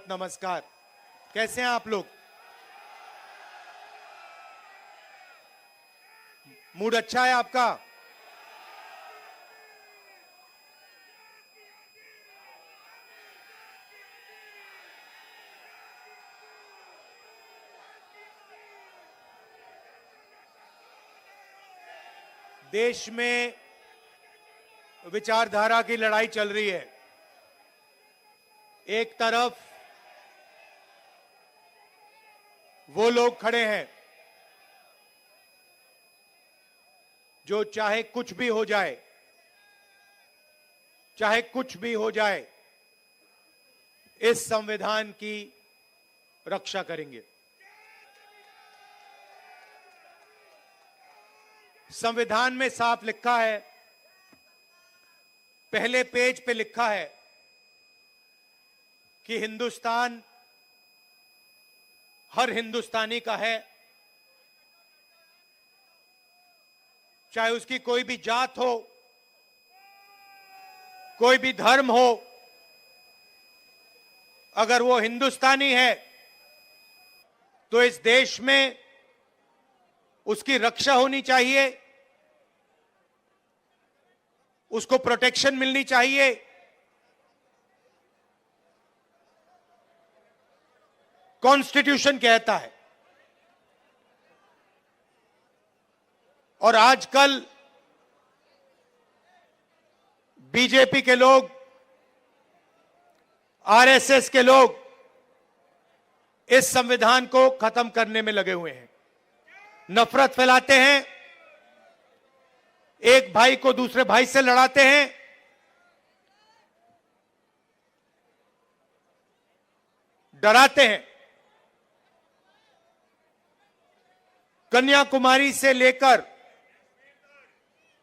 नमस्कार। कैसे हैं आप लोग? मूड अच्छा है आपका? देश में विचारधारा की लड़ाई चल रही है। एक तरफ वो लोग खड़े हैं जो चाहे कुछ भी हो जाए, चाहे कुछ भी हो जाए, इस संविधान की रक्षा करेंगे। संविधान में साफ लिखा है, पहले पेज पे लिखा है कि हिंदुस्तान हर हिंदुस्तानी का है, चाहे उसकी कोई भी जात हो, कोई भी धर्म हो। अगर वो हिंदुस्तानी है तो इस देश में उसकी रक्षा होनी चाहिए, उसको प्रोटेक्शन मिलनी चाहिए। कॉन्स्टिट्यूशन कहता है। और आजकल बीजेपी के लोग, आरएसएस के लोग इस संविधान को खत्म करने में लगे हुए हैं। नफरत फैलाते हैं, एक भाई को दूसरे भाई से लड़ाते हैं, डराते हैं। कन्याकुमारी से लेकर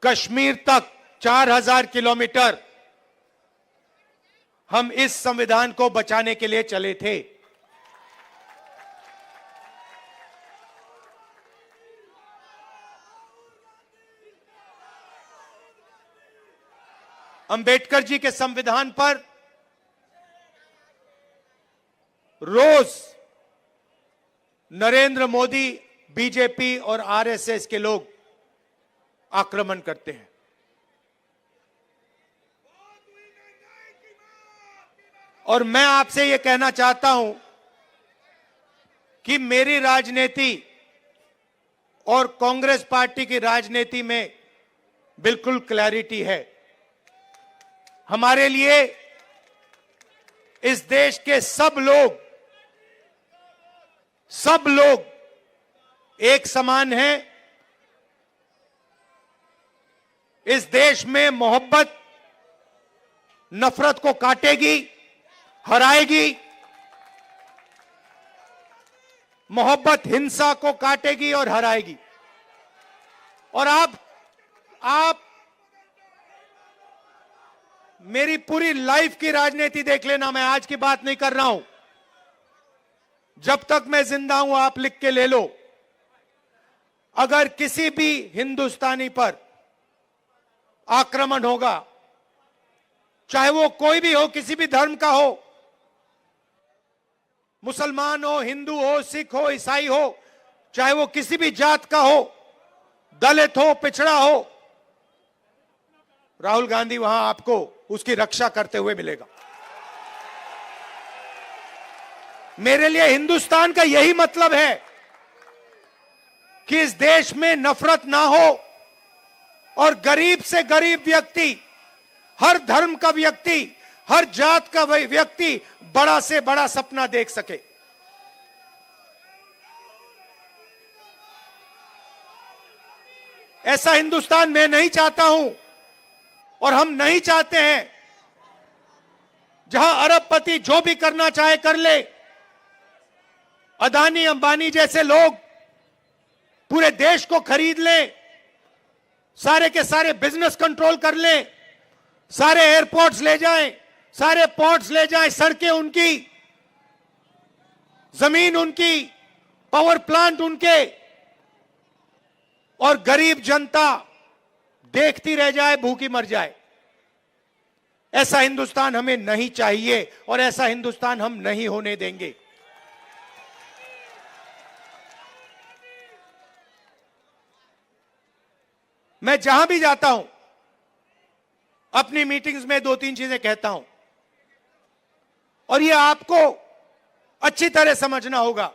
कश्मीर तक 4000 किलोमीटर हम इस संविधान को बचाने के लिए चले थे। अंबेडकर जी के संविधान पर रोज नरेंद्र मोदी, बीजेपी और आरएसएस के लोग आक्रमण करते हैं। और मैं आपसे यह कहना चाहता हूं कि मेरी राजनीति और कांग्रेस पार्टी की राजनीति में बिल्कुल क्लैरिटी है। हमारे लिए इस देश के सब लोग एक समान हैं। इस देश में मोहब्बत नफरत को काटेगी, हराएगी। मोहब्बत हिंसा को काटेगी और हराएगी। और आप मेरी पूरी लाइफ की राजनीति देख लेना, मैं आज की बात नहीं कर रहा हूं। जब तक मैं जिंदा हूं, आप लिख के ले लो। अगर किसी भी हिंदुस्तानी पर आक्रमण होगा, चाहे वो कोई भी हो, किसी भी धर्म का हो, मुसलमान हो, हिंदू हो, सिख हो, ईसाई हो, चाहे वो किसी भी जात का हो, दलित हो, पिछड़ा हो, राहुल गांधी वहां आपको उसकी रक्षा करते हुए मिलेगा। मेरे लिए हिंदुस्तान का यही मतलब है कि इस देश में नफरत ना हो और गरीब से गरीब व्यक्ति, हर धर्म का व्यक्ति, हर जात का व्यक्ति बड़ा से बड़ा सपना देख सके। ऐसा हिंदुस्तान मैं नहीं चाहता हूं और हम नहीं चाहते हैं जहां अरबपति जो भी करना चाहे कर ले, अदानी अंबानी जैसे लोग पूरे देश को खरीद लें, सारे के सारे बिजनेस कंट्रोल कर लें, सारे एयरपोर्ट्स ले जाएं, सारे पोर्ट्स ले जाएं, सड़कें उनकी, जमीन उनकी, पावर प्लांट उनके, और गरीब जनता देखती रह जाए, भूखी मर जाए। ऐसा हिंदुस्तान हमें नहीं चाहिए और ऐसा हिंदुस्तान हम नहीं होने देंगे। मैं जहां भी जाता हूं, अपनी मीटिंग्स में 2-3 चीजें कहता हूं और ये आपको अच्छी तरह समझना होगा।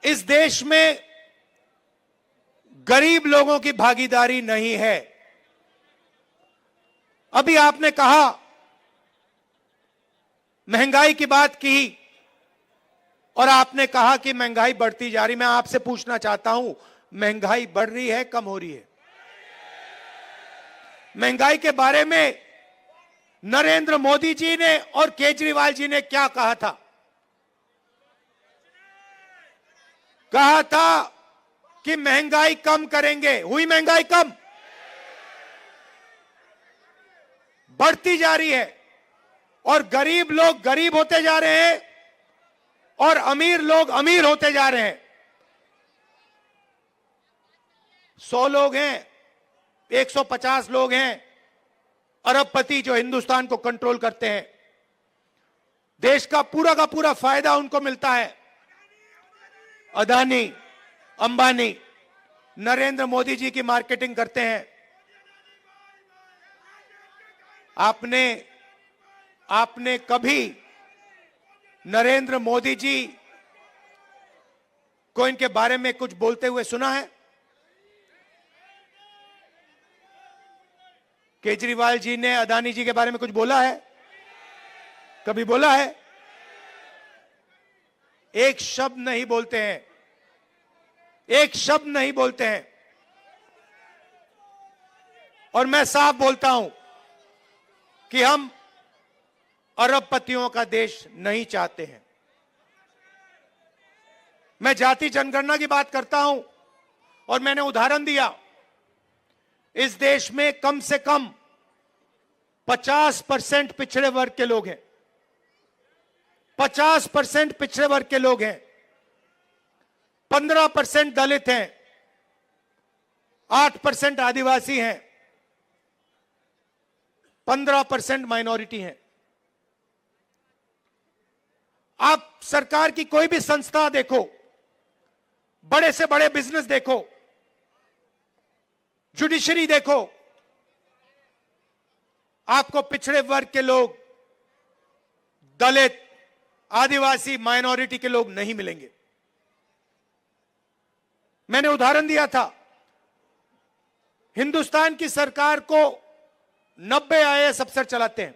इस देश में गरीब लोगों की भागीदारी नहीं है। अभी आपने कहा, महंगाई की बात की और आपने कहा कि महंगाई बढ़ती जा रही। मैं आपसे पूछना चाहता हूं, महंगाई बढ़ रही है, कम हो रही है? महंगाई के बारे में नरेंद्र मोदी जी ने और केजरीवाल जी ने क्या कहा था? कहा था कि महंगाई कम करेंगे। हुई महंगाई कम? बढ़ती जा रही है और गरीब लोग गरीब होते जा रहे हैं और अमीर लोग अमीर होते जा रहे हैं। 100 लोग हैं, 150 लोग हैं अरबपति जो हिंदुस्तान को कंट्रोल करते हैं। देश का पूरा फायदा उनको मिलता है। अदानी, अंबानी, नरेंद्र मोदी जी की मार्केटिंग करते हैं। आपने कभी नरेंद्र मोदी जी को इनके बारे में कुछ बोलते हुए सुना है? केजरीवाल जी ने अदानी जी के बारे में कुछ बोला है? कभी बोला है? एक शब्द नहीं बोलते हैं, एक शब्द नहीं बोलते हैं। और मैं साफ बोलता हूं कि हम अरबपतियों का देश नहीं चाहते हैं। मैं जाति जनगणना की बात करता हूं और मैंने उदाहरण दिया। इस देश में कम से कम 50% पिछड़े वर्ग के लोग हैं। 50% पिछड़े वर्ग के लोग हैं। 15% दलित हैं। 8% आदिवासी हैं। 15% माइनॉरिटी हैं। आप सरकार की कोई भी संस्था देखो, बड़े से बड़े बिजनेस देखो, जुडिशरी देखो, आपको पिछड़े वर्ग के लोग, दलित, आदिवासी, माइनॉरिटी के लोग नहीं मिलेंगे। मैंने उदाहरण दिया था, हिंदुस्तान की सरकार को 90 आईएएस अफसर चलाते हैं।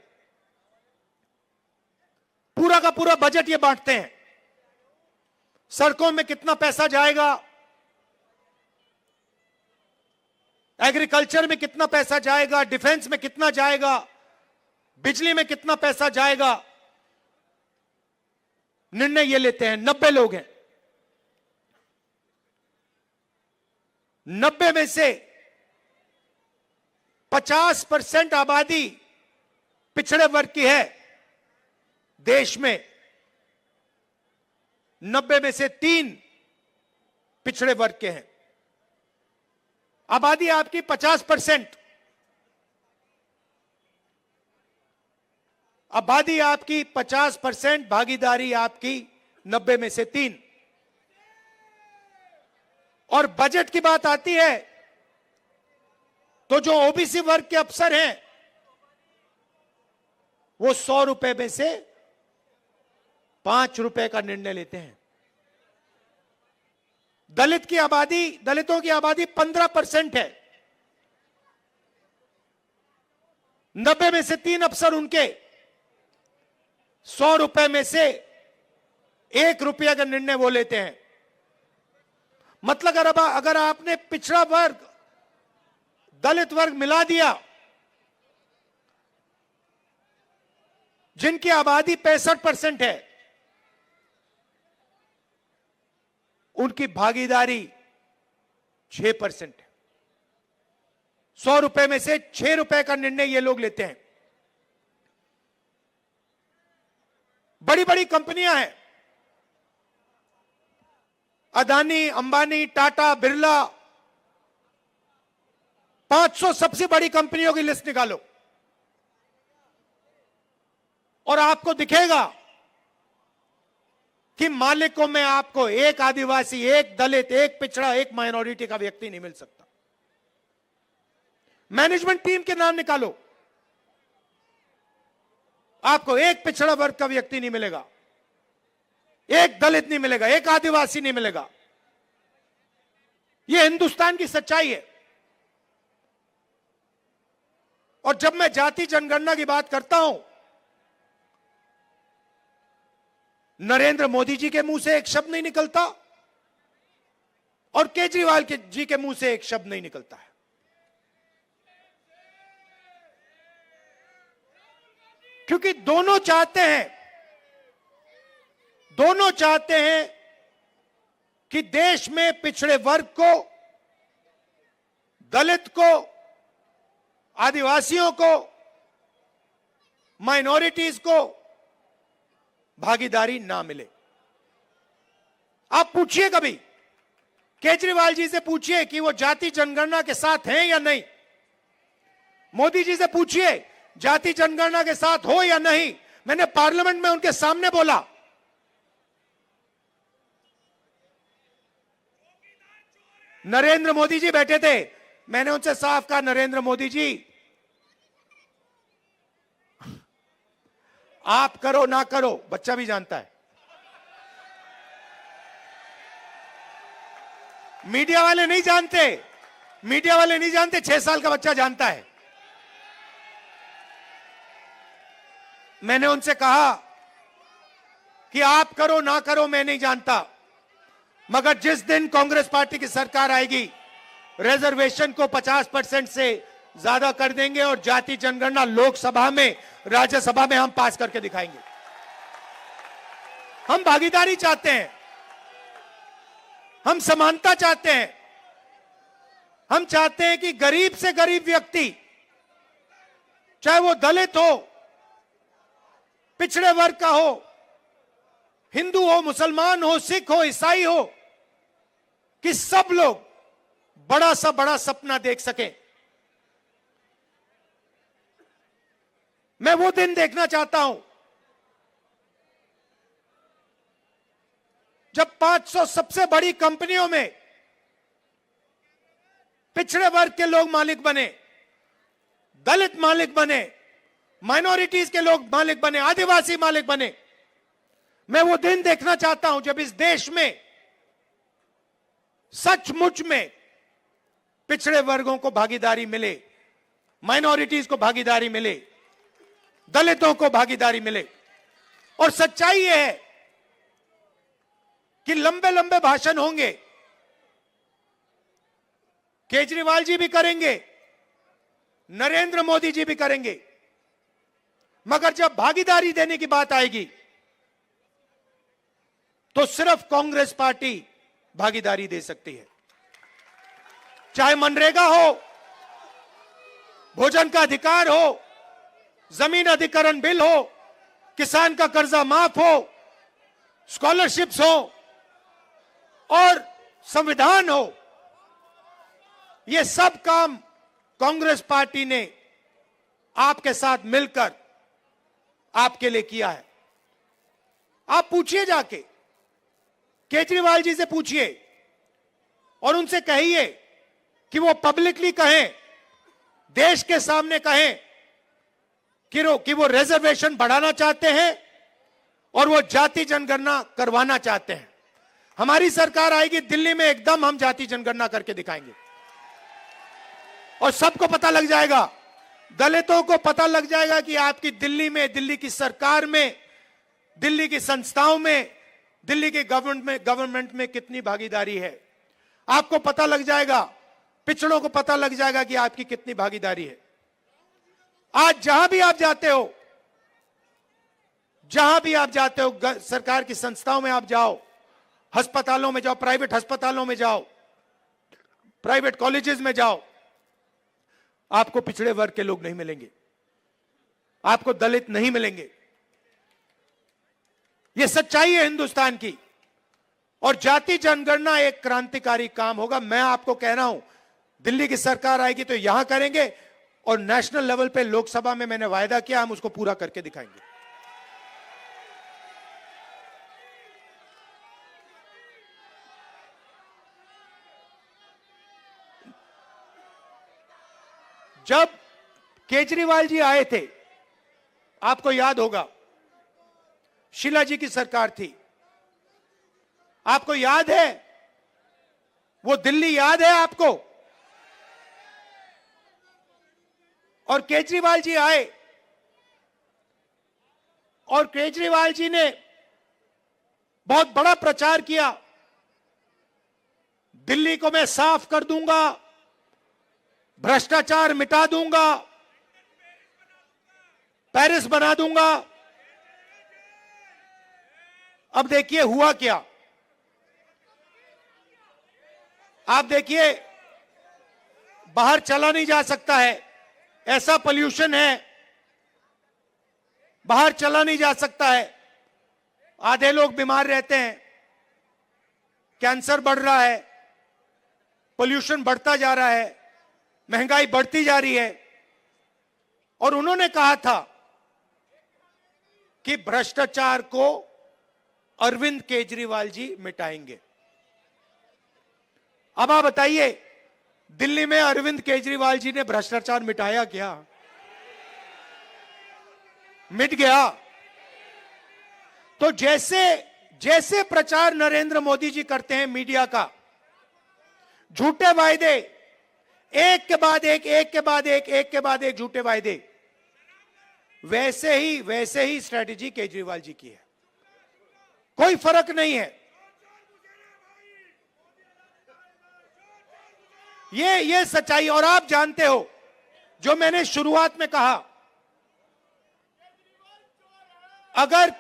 पूरा का पूरा बजट ये बांटते हैं। सड़कों में कितना पैसा जाएगा, एग्रीकल्चर में कितना पैसा जाएगा, डिफेंस में कितना जाएगा, बिजली में कितना पैसा जाएगा, निर्णय ये लेते हैं। 90 लोग हैं। 90 में से 50% आबादी पिछड़े वर्ग की है देश में। 90 में से 3 पिछड़े वर्ग के हैं। आबादी आपकी 50%, आबादी आपकी 50%, भागीदारी आपकी 90 में से 3। और बजट की बात आती है तो जो ओबीसी वर्ग के अफसर हैं वो 100 रुपए में से 5 रुपए का निर्णय लेते हैं। दलितों की आबादी 15% है। 90 में से 3 अफसर उनके 100 रुपए में से 1 रुपया का निर्णय वो लेते हैं। मतलब अगर आपने पिछड़ा वर्ग, दलित वर्ग मिला दिया, जिनकी आबादी 65% है, उनकी भागीदारी 6% है। 100 रुपए में से 6 रुपए का निर्णय ये लोग लेते हैं। बड़ी बड़ी कंपनियां हैं, अदानी, अंबानी, टाटा, बिरला, 500 सबसे बड़ी कंपनियों की लिस्ट निकालो। और आपको दिखेगा कि मालिकों में आपको एक आदिवासी, एक दलित, एक पिछड़ा, एक माइनॉरिटी का व्यक्ति नहीं मिल सकता। मैनेजमेंट टीम के नाम निकालो, आपको एक पिछड़ा वर्ग का व्यक्ति नहीं मिलेगा, एक दलित नहीं मिलेगा, एक आदिवासी नहीं मिलेगा। यह हिंदुस्तान की सच्चाई है। और जब मैं जाति जनगणना की बात करता हूं, नरेंद्र मोदी जी के मुंह से एक शब्द नहीं निकलता और केजरीवाल जी के मुंह से एक शब्द नहीं निकलता है। क्योंकि दोनों चाहते हैं कि देश में पिछड़े वर्ग को, दलित को, आदिवासियों को, माइनॉरिटीज को भागीदारी ना मिले। आप पूछिए, कभी केजरीवाल जी से पूछिए कि वो जाति जनगणना के साथ हैं या नहीं। मोदी जी से पूछिए जाति जनगणना के साथ हो या नहीं। मैंने पार्लियामेंट में उनके सामने बोला, नरेंद्र मोदी जी बैठे थे, मैंने उनसे साफ कहा, नरेंद्र मोदी जी आप करो ना करो, बच्चा भी जानता है। मीडिया वाले नहीं जानते, 6 साल का बच्चा जानता है। मैंने उनसे कहा कि आप करो ना करो मैं नहीं जानता, मगर जिस दिन कांग्रेस पार्टी की सरकार आएगी, रिजर्वेशन को 50% से ज्यादा कर देंगे और जाति जनगणना लोकसभा में, राज्यसभा में हम पास करके दिखाएंगे। हम भागीदारी चाहते हैं, हम समानता चाहते हैं। हम चाहते हैं कि गरीब से गरीब व्यक्ति, चाहे वो दलित हो, पिछड़े वर्ग का हो, हिंदू हो, मुसलमान हो, सिख हो, ईसाई हो, कि सब लोग बड़ा सा बड़ा सपना देख सके। मैं वो दिन देखना चाहता हूं जब 500 सबसे बड़ी कंपनियों में पिछड़े वर्ग के लोग मालिक बने, दलित मालिक बने, माइनॉरिटीज के लोग मालिक बने, आदिवासी मालिक बने। मैं वो दिन देखना चाहता हूं जब इस देश में सचमुच में पिछड़े वर्गों को भागीदारी मिले, माइनॉरिटीज को भागीदारी मिले, दलितों को भागीदारी मिले। और सच्चाई यह है कि लंबे लंबे भाषण होंगे, केजरीवाल जी भी करेंगे, नरेंद्र मोदी जी भी करेंगे, मगर जब भागीदारी देने की बात आएगी तो सिर्फ कांग्रेस पार्टी भागीदारी दे सकती है। चाहे मनरेगा हो, भोजन का अधिकार हो, जमीन अधिग्रहण बिल हो, किसान का कर्जा माफ हो, स्कॉलरशिप्स हो और संविधान हो, ये सब काम कांग्रेस पार्टी ने आपके साथ मिलकर आपके लिए किया है। आप पूछिए, जाके केजरीवाल जी से पूछिए और उनसे कहिए कि वो पब्लिकली कहें, देश के सामने कहें कि वो रिजर्वेशन बढ़ाना चाहते हैं और वो जाति जनगणना करवाना चाहते हैं। हमारी सरकार आएगी, दिल्ली में एकदम हम जाति जनगणना करके दिखाएंगे और सबको पता लग जाएगा, दलितों को पता लग जाएगा कि आपकी दिल्ली में, दिल्ली की सरकार में, दिल्ली की संस्थाओं में, दिल्ली के गवर्नमेंट में कितनी भागीदारी है। आपको पता लग जाएगा, पिछड़ों को पता लग जाएगा कि आपकी कितनी भागीदारी है। आज जहां भी आप जाते हो, सरकार की संस्थाओं में आप जाओ, अस्पतालों में जाओ, प्राइवेट अस्पतालों में जाओ, प्राइवेट कॉलेजेस में जाओ, आपको पिछड़े वर्ग के लोग नहीं मिलेंगे, आपको दलित नहीं मिलेंगे। यह सच्चाई है हिंदुस्तान की। और जाति जनगणना एक क्रांतिकारी काम होगा। मैं आपको कह रहा हूं, दिल्ली की सरकार आएगी तो यहां करेंगे और नेशनल लेवल पे लोकसभा में मैंने वायदा किया, हम उसको पूरा करके दिखाएंगे। जब केजरीवाल जी आए थे, आपको याद होगा, शीला जी की सरकार थी, आपको याद है वो दिल्ली, याद है आपको? और केजरीवाल जी आए और केजरीवाल जी ने बहुत बड़ा प्रचार किया, दिल्ली को मैं साफ कर दूंगा, भ्रष्टाचार मिटा दूंगा, पेरिस बना दूंगा। अब देखिए हुआ क्या। आप देखिए, बाहर चला नहीं जा सकता है, ऐसा पोल्यूशन है, बाहर चला नहीं जा सकता है, आधे लोग बीमार रहते हैं, कैंसर बढ़ रहा है, पोल्यूशन बढ़ता जा रहा है, महंगाई बढ़ती जा रही है। और उन्होंने कहा था कि भ्रष्टाचार को अरविंद केजरीवाल जी मिटाएंगे। अब आप बताइए, दिल्ली में अरविंद केजरीवाल जी ने भ्रष्टाचार मिटाया क्या? मिट गया। तो जैसे जैसे प्रचार नरेंद्र मोदी जी करते हैं मीडिया का, झूठे वायदे, एक के बाद एक, एक के बाद एक, एक के बाद एक झूठे वायदे, वैसे ही स्ट्रेटेजी केजरीवाल जी की है, कोई फर्क नहीं है। ये सच्चाई। और आप जानते हो, जो मैंने शुरुआत में कहा, अगर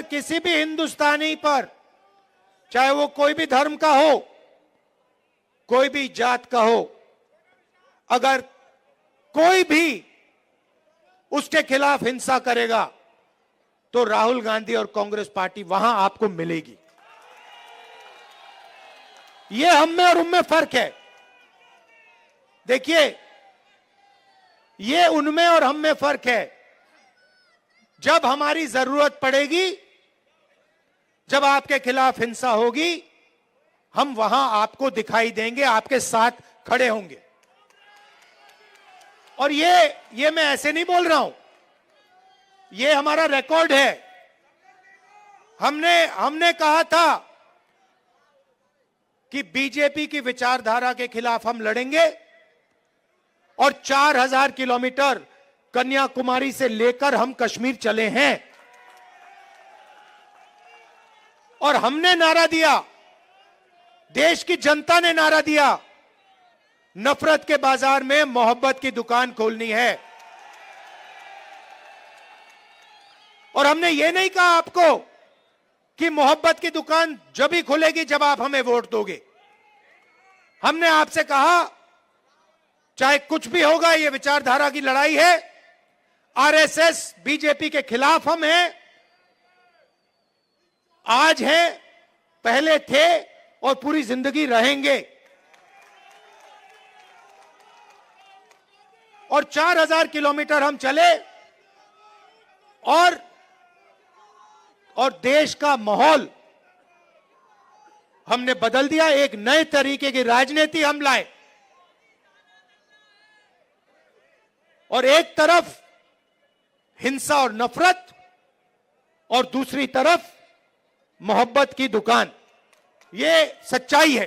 किसी भी हिंदुस्तानी पर, चाहे वो कोई भी धर्म का हो, कोई भी जात का हो, अगर कोई भी उसके खिलाफ हिंसा करेगा तो राहुल गांधी और कांग्रेस पार्टी वहां आपको मिलेगी। ये हम में और उनमें फर्क है। देखिए, ये उनमें और हम में फर्क है। जब हमारी जरूरत पड़ेगी, जब आपके खिलाफ हिंसा होगी, हम वहां आपको दिखाई देंगे, आपके साथ खड़े होंगे। और ये मैं ऐसे नहीं बोल रहा हूं, ये हमारा रिकॉर्ड है। हमने कहा था कि बीजेपी की विचारधारा के खिलाफ हम लड़ेंगे और 4000 किलोमीटर कन्याकुमारी से लेकर हम कश्मीर चले हैं। और हमने नारा दिया, देश की जनता ने नारा दिया, नफरत के बाजार में मोहब्बत की दुकान खोलनी है। और हमने ये नहीं कहा आपको कि मोहब्बत की दुकान जब ही खुलेगी जब आप हमें वोट दोगे। हमने आपसे कहा, चाहे कुछ भी होगा, ये विचारधारा की लड़ाई है, आरएसएस बीजेपी के खिलाफ हम हैं, आज हैं, पहले थे और पूरी जिंदगी रहेंगे। और 4000 किलोमीटर हम चले और देश का माहौल हमने बदल दिया। एक नए तरीके की राजनीति हम लाए। और एक तरफ हिंसा और नफरत और दूसरी तरफ मोहब्बत की दुकान, ये सच्चाई है।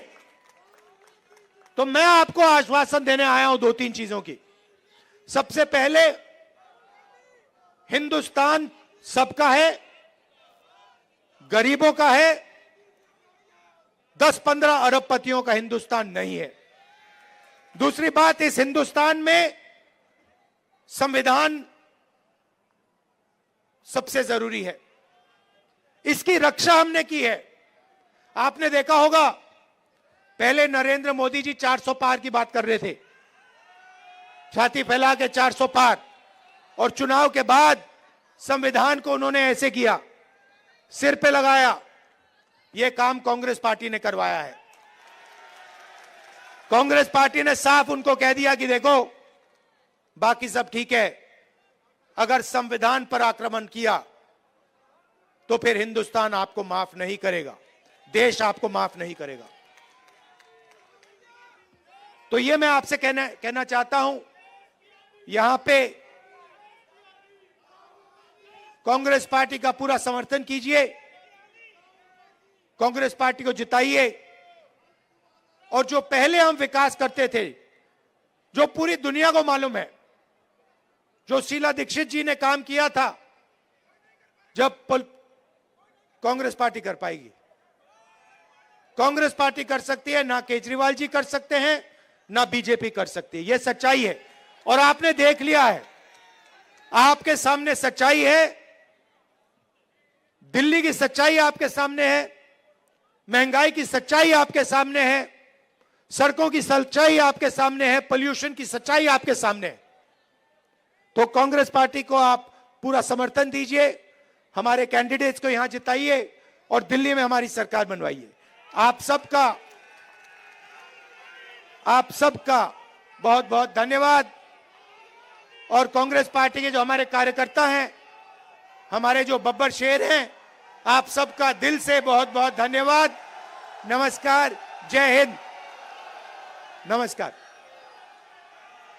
तो मैं आपको आश्वासन देने आया हूं 2-3 चीजों की। सबसे पहले, हिंदुस्तान सबका है, गरीबों का है, 10-15 अरबपतियों का हिंदुस्तान नहीं है। दूसरी बात, इस हिंदुस्तान में संविधान सबसे जरूरी है, इसकी रक्षा हमने की है। आपने देखा होगा, पहले नरेंद्र मोदी जी 400 पार की बात कर रहे थे, छाती फैला के 400 पार, और चुनाव के बाद संविधान को उन्होंने ऐसे किया, सिर पे लगाया। यह काम कांग्रेस पार्टी ने करवाया है। कांग्रेस पार्टी ने साफ उनको कह दिया कि देखो, बाकी सब ठीक है, अगर संविधान पर आक्रमण किया तो फिर हिंदुस्तान आपको माफ नहीं करेगा, देश आपको माफ नहीं करेगा। तो ये मैं आपसे कहना चाहता हूं, यहां पे कांग्रेस पार्टी का पूरा समर्थन कीजिए, कांग्रेस पार्टी को जिताइए, और जो पहले हम विकास करते थे, जो पूरी दुनिया को मालूम है, जो शीला दीक्षित जी ने काम किया था, जब कांग्रेस पार्टी कर पाएगी। कांग्रेस पार्टी कर सकती है, ना केजरीवाल जी कर सकते हैं, ना बीजेपी कर सकती है। यह सच्चाई है और आपने देख लिया है, आपके सामने सच्चाई है, दिल्ली की सच्चाई आपके सामने है, महंगाई की सच्चाई आपके सामने है, सड़कों की सच्चाई आपके सामने है, पोल्यूशन की सच्चाई आपके सामने है। तो कांग्रेस पार्टी को आप पूरा समर्थन दीजिए, हमारे कैंडिडेट्स को यहां जिताइए और दिल्ली में हमारी सरकार बनवाइए। आप सबका बहुत बहुत धन्यवाद। और कांग्रेस पार्टी के जो हमारे कार्यकर्ता हैं, हमारे जो बब्बर शेर हैं, आप सबका दिल से बहुत बहुत धन्यवाद। नमस्कार, जय हिंद, नमस्कार।